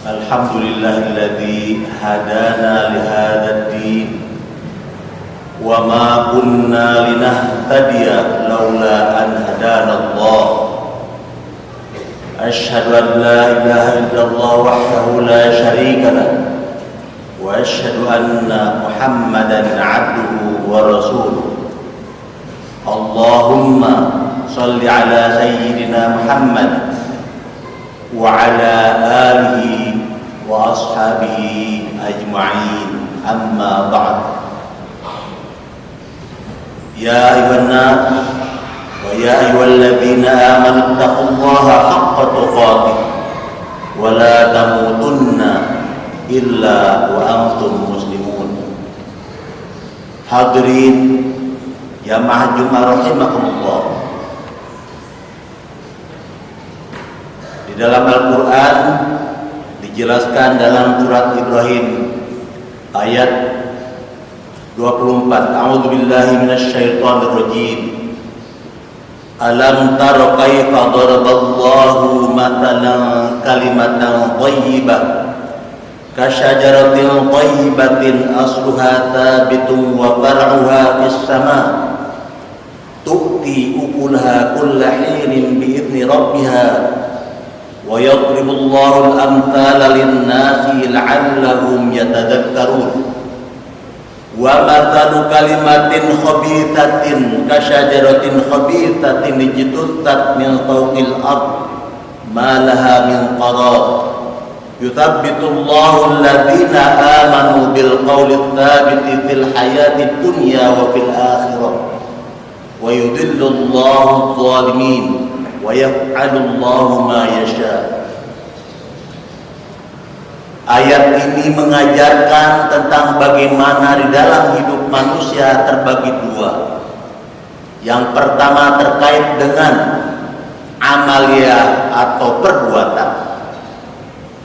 Alhamdulillahilladzi hadana lihadzal din wa ma kunna linahtadiya laula an hadanallah. Asyhadu an la ilaha illallah wahdahu la syarika lah wa asyhadu anna Muhammadan 'abduhu wa rasuluh. Allahumma shalli ala sayyidina Muhammad wa ala alihi wa ashabihi ajma'in, amma ba'd. Ya ayyuhan nas wa ya ayyuhalladzina amanu taqullaha haqqa tuqatih wa la tamutunna illa wa antum muslimun. Hadirin ya mahjumah rahimakumullah. Di dalam Al-Quran dijelaskan dalam surat Ibrahim ayat 24. A'udzubillahi minasyaitonir rajim. Alam tara kaifa daraballahu mathalan kalimatan thayyibah kasyajaratin thayyibatin asluha thabitun wa far'uha fis sama' tu'ti ukulaha kulla hinin bi'idni rabbiha wa yadribullahu al-amthala lin-nasi la'allahum yatadhakkarun. Wa mathalu kalimatin khabithatin kasyajaratin khabithatin ijtutsat min fawqil ard ma laha min qarar yuthabbitullahu alladhina amanu bil qawli tsabiti fil hayatid dunya wa fil akhirah wa yudhillullahu adh-dhalimin wa yaf'alullahu ma yasha. Ayat ini mengajarkan tentang bagaimana di dalam hidup manusia terbagi dua. Yang pertama terkait dengan amalia atau perbuatan,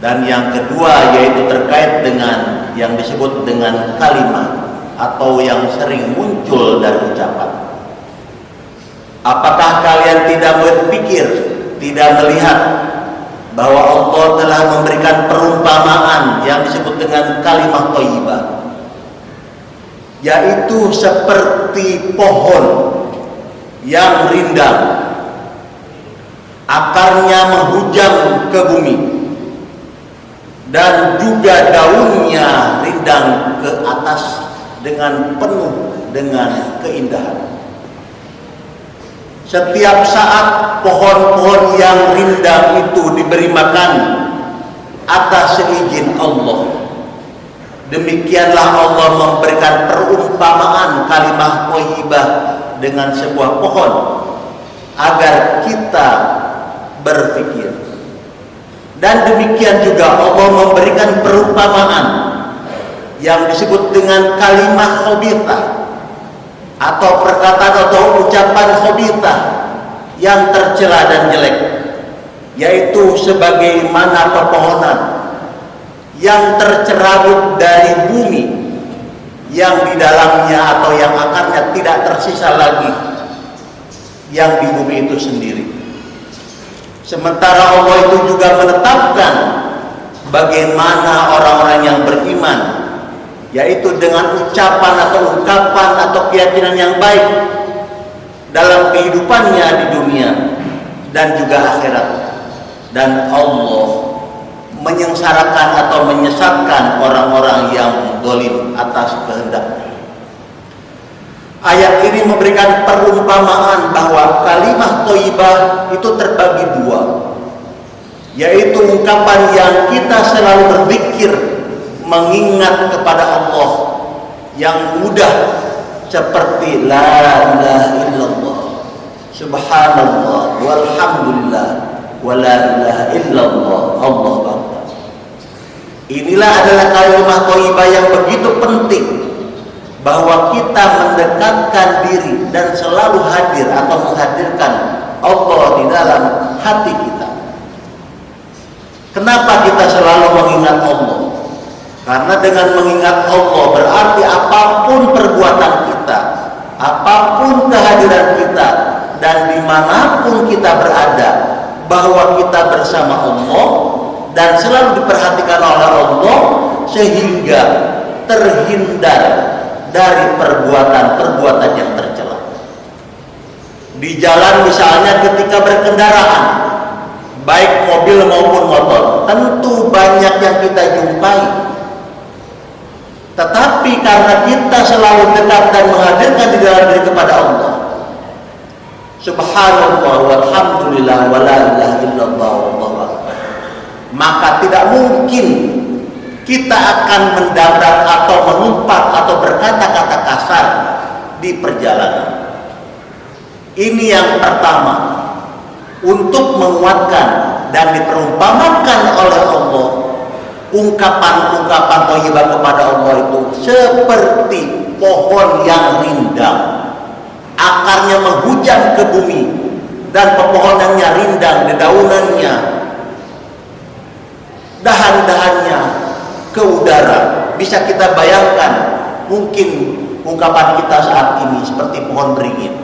dan yang kedua yaitu terkait dengan yang disebut dengan kalimat atau yang sering muncul dari ucapan. Apakah kalian tidak berpikir, tidak melihat bahwa Allah telah memberikan perumpamaan yang disebut dengan kalimat thayyibah, yaitu seperti pohon yang rindang, akarnya menghujam ke bumi dan juga daunnya rindang ke atas dengan penuh dengan keindahan. Setiap saat pohon-pohon yang rindang itu diberi makan atas seizin Allah, demikianlah Allah memberikan perumpamaan kalimat thayyibah dengan sebuah pohon agar kita berpikir. Dan demikian juga Allah memberikan perumpamaan yang disebut dengan kalimat khabithah atau perkataan atau ucapan khabithah yang tercela dan jelek, yaitu sebagaimana pepohonan yang tercerabut dari bumi yang di dalamnya atau yang akarnya tidak tersisa lagi yang di bumi itu sendiri. Sementara Allah itu juga menetapkan bagaimana orang-orang yang beriman, yaitu dengan ucapan atau ungkapan atau keyakinan yang baik dalam kehidupannya di dunia dan juga akhirat. Dan Allah menyengsarakan atau menyesatkan orang-orang yang zalim atas kehendaknya. Ayat ini memberikan perumpamaan bahwa kalimat thayyibah itu terbagi dua, yaitu ungkapan yang kita selalu berzikir mengingat kepada Allah yang mudah, seperti la ilaha illallah, subhanallah, walhamdulillah, wa la ilaha illallah, Allahu akbar. Inilah adalah kalimat thayyibah yang begitu penting, bahwa kita mendekatkan diri dan selalu hadir atau menghadirkan Allah di dalam hati kita. Kenapa kita selalu mengingat Allah? Karena dengan mengingat Allah berarti apapun perbuatan kita, apapun kehadiran kita, dan dimanapun kita berada, bahwa kita bersama Allah dan selalu diperhatikan oleh Allah, sehingga terhindar dari perbuatan-perbuatan yang tercela. Di jalan misalnya ketika berkendaraan, baik mobil maupun motor, tentu banyak yang kita jumpai. Tetapi karena kita selalu dekat dan menghadirkan di dalam diri kepada Allah, subhanallah walhamdulillah wala ilaha illallah wallahu akbar, maka tidak mungkin kita akan mendarat atau mengumpat atau berkata-kata kasar di perjalanan. Ini yang pertama, untuk menguatkan dan diperumpamakan oleh Allah ungkapan-ungkapan thayyibah kepada Allah itu seperti pohon yang rindang, akarnya menghujam ke bumi dan pepohonannya rindang, dedaunannya, dahan-dahannya ke udara. Bisa kita bayangkan mungkin ungkapan kita saat ini seperti pohon beringin.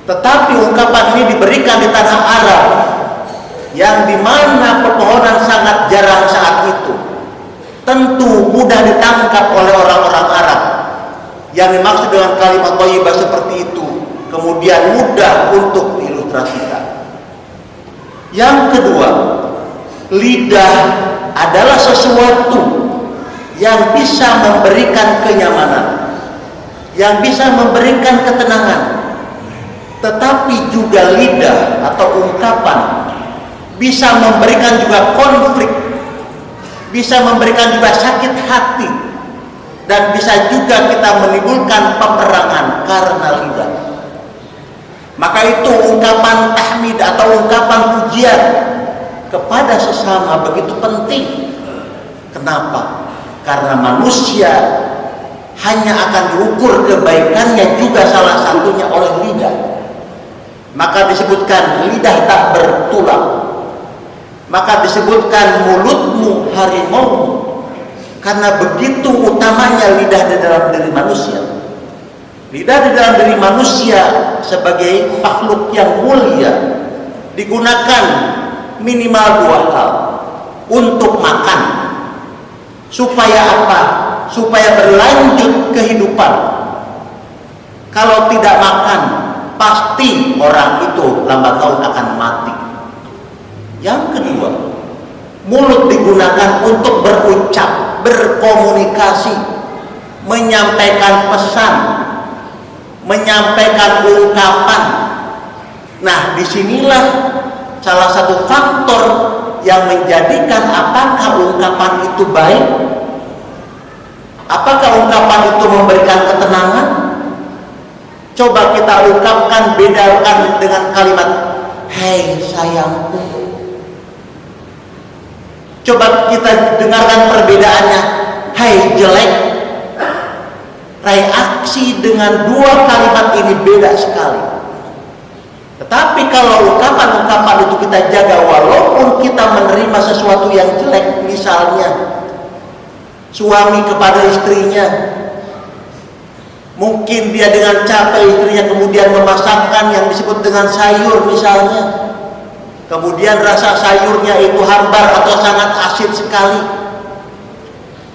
Tetapi ungkapan ini diberikan di tanah Arab yang dimana pepohonan sangat jarang saat itu. Tentu mudah ditangkap oleh orang-orang Arab. Yang dimaksud dengan kalimat thayyibah seperti itu kemudian mudah untuk diilustrasikan. Yang kedua, lidah adalah sesuatu yang bisa memberikan kenyamanan, yang bisa memberikan ketenangan. Tetapi juga lidah atau ungkapan bisa memberikan juga konflik, bisa memberikan juga sakit hati, dan bisa juga kita menimbulkan peperangan karena lidah. Maka itu ungkapan tahmid atau ungkapan pujian kepada sesama begitu penting. Kenapa? Karena manusia hanya akan diukur kebaikannya juga salah satunya oleh lidah. Maka disebutkan lidah tak bertulang, maka disebutkan mulutmu harimau, karena begitu utamanya lidah di dalam diri manusia. Lidah di dalam diri manusia sebagai makhluk yang mulia digunakan minimal dua hal untuk makan. Supaya apa? Supaya berlanjut kehidupan. Kalau tidak makan, pasti orang itu lambat laun akan mati. Yang kedua, mulut digunakan untuk berucap, berkomunikasi, menyampaikan pesan, menyampaikan ungkapan. Nah, disinilah salah satu faktor yang menjadikan apakah ungkapan itu baik, apakah ungkapan itu memberikan ketenangan. Coba kita ungkapkan, bedakan dengan kalimat "Hei sayangku". Coba kita dengarkan perbedaannya, "Hai jelek". Reaksi dengan dua kalimat ini beda sekali. Tetapi kalau ungkapan-ungkapan itu kita jaga, walaupun kita menerima sesuatu yang jelek, misalnya suami kepada istrinya, mungkin dia dengan capek istrinya kemudian memasakkan yang disebut dengan sayur misalnya, kemudian rasa sayurnya itu hambar atau sangat asin sekali.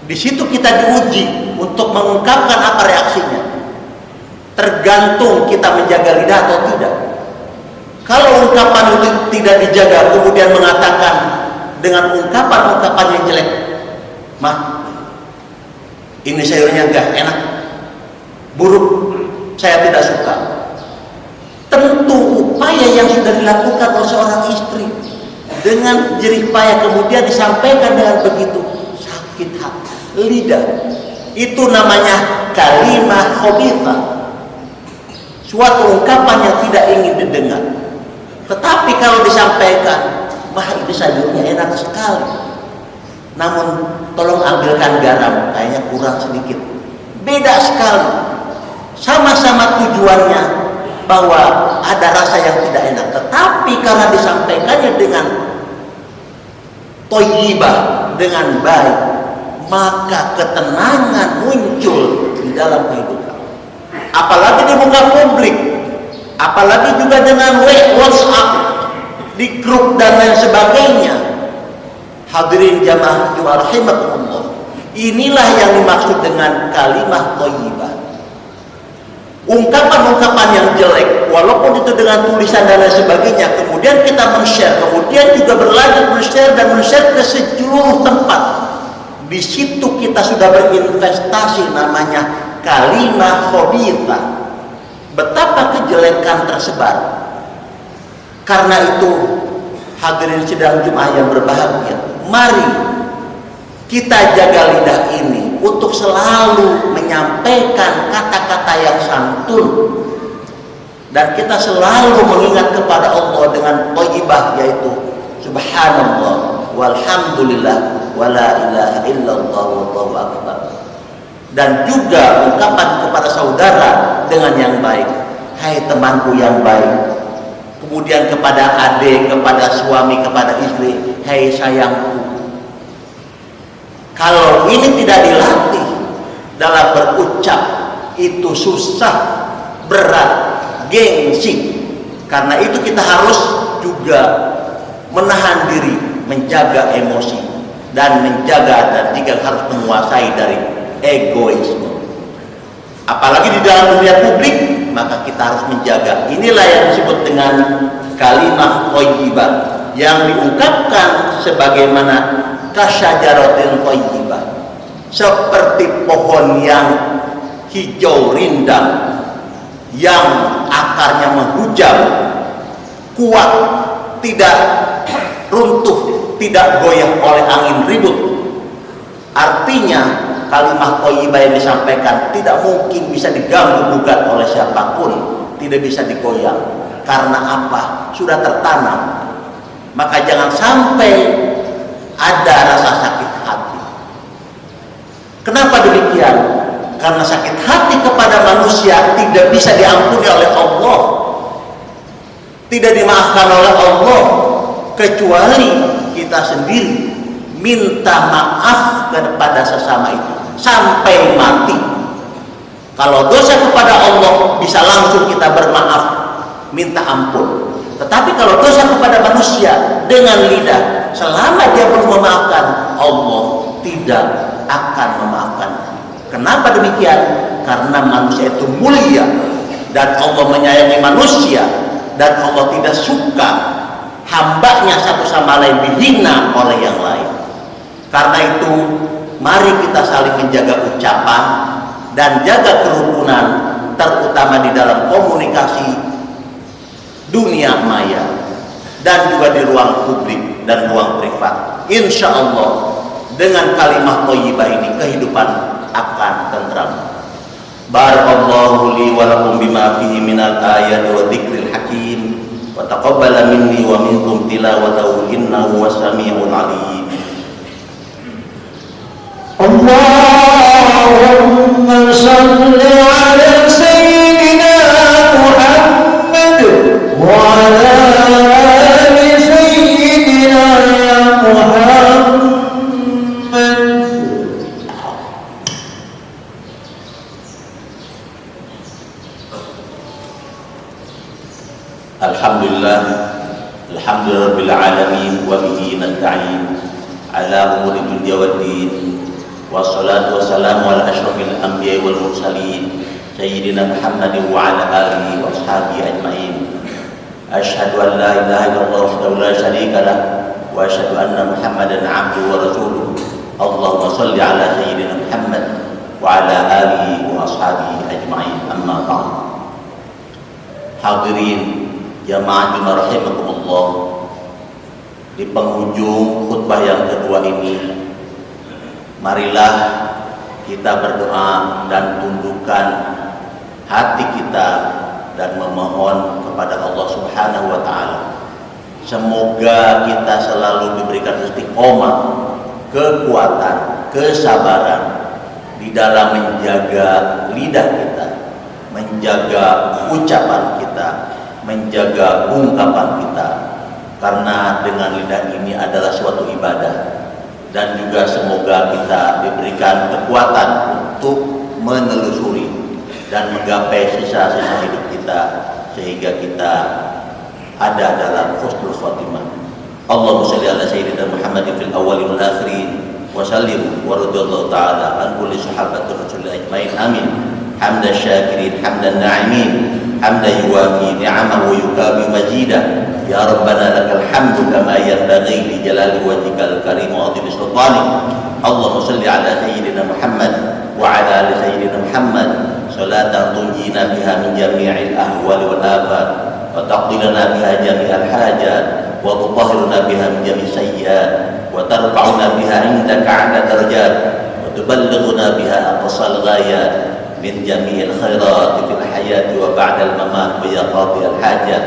Di situ kita diuji untuk mengungkapkan apa reaksinya. Tergantung kita menjaga lidah atau tidak. Kalau ungkapan itu tidak dijaga, kemudian mengatakan dengan ungkapan-ungkapan yang jelek, "Mah, ini sayurnya enggak enak, buruk, saya tidak suka." Tentu upaya yang sudah dilakukan oleh seorang istri dengan jerih payah kemudian disampaikan dengan begitu sakit hati, lidah, itu namanya kalimah khabithah, suatu ungkapan yang tidak ingin didengar. Tetapi kalau disampaikan, "Wah, ini sayurnya enak sekali, namun tolong ambilkan garam, kayaknya kurang sedikit." Beda sekali. Sama-sama tujuannya bahwa ada rasa yang tidak enak, tetapi karena disampaikannya dengan thayyibah, dengan baik, maka ketenangan muncul di dalam kehidupan. Apalagi di muka publik, apalagi juga dengan WhatsApp, di grup dan lain sebagainya. Hadirin jamaah Jumat rahimakumullah. Inilah yang dimaksud dengan kalimah thayyibah. Ungkapan-ungkapan yang jelek, walaupun itu dengan tulisan dan lain sebagainya, kemudian kita men-share, kemudian juga berlanjut men-share dan men-share ke seluruh tempat. Di situ kita sudah berinvestasi namanya kalimah khabithah. Betapa kejelekan tersebar. Karena itu, hadirin sidang Jumat yang berbahagia, mari kita jaga lidah ini untuk selalu menyampaikan kata-kata yang santun, dan kita selalu mengingat kepada Allah dengan thayyibah, yaitu subhanallah walhamdulillah wala ilaha illallah wallahu akbar. Dan juga ungkapan kepada saudara dengan yang baik, hai temanku yang baik. Kemudian kepada adik, kepada suami, kepada istri, hai sayangku. Kalau ini tidak dilatih dalam berucap, itu susah, berat, gengsi. Karena itu kita harus juga menahan diri, menjaga emosi, dan menjaga dan juga harus menguasai dari egoisme. Apalagi di dalam dunia publik, maka kita harus menjaga. Inilah yang disebut dengan kalimah thayyibah, yang diungkapkan sebagaimana kasyajaratin thayyibah, seperti pohon yang hijau rindang yang akarnya menghujam, kuat, tidak runtuh, tidak goyah oleh angin ribut. Artinya kalimah thayyibah yang disampaikan tidak mungkin bisa diganggu gugat oleh siapapun, tidak bisa digoyang. Karena apa? Sudah tertanam. Maka jangan sampai ada rasa sakit hati. Kenapa demikian? Karena sakit hati kepada manusia tidak bisa diampuni oleh Allah, tidak dimaafkan oleh Allah, kecuali kita sendiri minta maaf kepada sesama itu sampai mati. Kalau dosa kepada Allah bisa langsung kita bermaaf, minta ampun. Tetapi kalau dosa kepada manusia dengan lidah, selama dia belum memaafkan, Allah tidak akan memaafkan. Kenapa demikian? Karena manusia itu mulia dan Allah menyayangi manusia, dan Allah tidak suka hambanya satu sama lain dihina oleh yang lain. Karena itu, mari kita saling menjaga ucapan dan jaga kerukunan, terutama di dalam komunikasi dunia maya dan juga di ruang publik dan ruang privat. Insya Allah dengan kalimah thayyibah ini kehidupan akan tentram. Barakallahu li wa lakum bima fihi minal ayati wa dzikril hakim, wa taqabbala minni wa minkum tilawatahu innahu was-sami'ul 'alim. Allahumma shalli ala sayyidina Muhammad wa ala ali sayyidina Muhammad. Alhamdulillah, alhamdulillahirabbil alamin, wa bihi nasta'in ala umuri dunya waddin. Wassalatu wassalamu ala asyrafil anbiya'i wal mursalin sayyidina Muhammadin wa ala alihi wa ashabihi ajma'in. Asyhadu an la ilaha illallah wahdahu la syarika lah, wa asyhadu anna Muhammadan 'abduhu wa rasuluh. Allahumma shalli ala sayyidina Muhammad wa ala alihi wa ashabihi ajma'in. Amma ba'd. Hadirin jamaah Jumat rahimakumullah, di penghujung khutbah yang kedua ini, marilah kita berdoa dan tundukkan hati kita dan memohon kepada Allah Subhanahu wa taala. Semoga kita selalu diberikan istiqomah, kekuatan, kesabaran di dalam menjaga lidah kita, menjaga ucapan kita, menjaga ungkapan kita. Karena dengan lidah ini adalah suatu ibadah. Dan juga semoga kita diberikan kekuatan untuk menelusuri dan menggapai sisa-sisa hidup kita, sehingga kita ada dalam husnul khatimah. Allahumma shalli ala sayyidina Muhammadin fil awwalin wal akhirin wa sallim wa radhiyallahu ta'ala an kulli sahabatir rasul ajmain. Amin. Hamdan syakirin, hamdan na'imin, hamdan yuwafi ni'amahu wa yukabi majidah. Ya Rabbana lakal hamdu kama yanbaghi li jalali wajhikal karim wa 'azimi sultanik. Allahumma shalli ala sayyidina Muhammad wa ala ali sayyidina Muhammad salatan tunjina biha min jami'il ahwali wal afat wa taqdilana biha jami'al hajat wa tutahhiruna biha min jami'is sayyi'at wa tarfa'una biha indaka 'ala darajat wa tuballighuna biha aqsal ghayat min jami'il khairat fil hayati wa ba'dal mamat ya qadiyal hajat.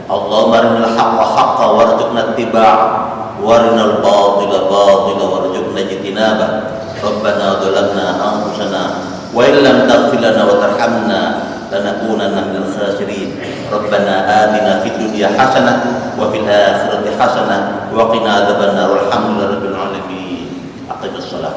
Allahumma arinal haqqa haqqan warzuqna ittiba' wa arinal batila batila warzuqna ijtinaba. Rabbana dhalamna anfusana wa illam taghfir lana wa tarhamna lanakunanna minal khasirin. Rabbana atina fid dunya hasanah wa fil akhirati hasanah wa qina adzabannar. Walhamdulillahi rabbil alamin. Aqimus shalah.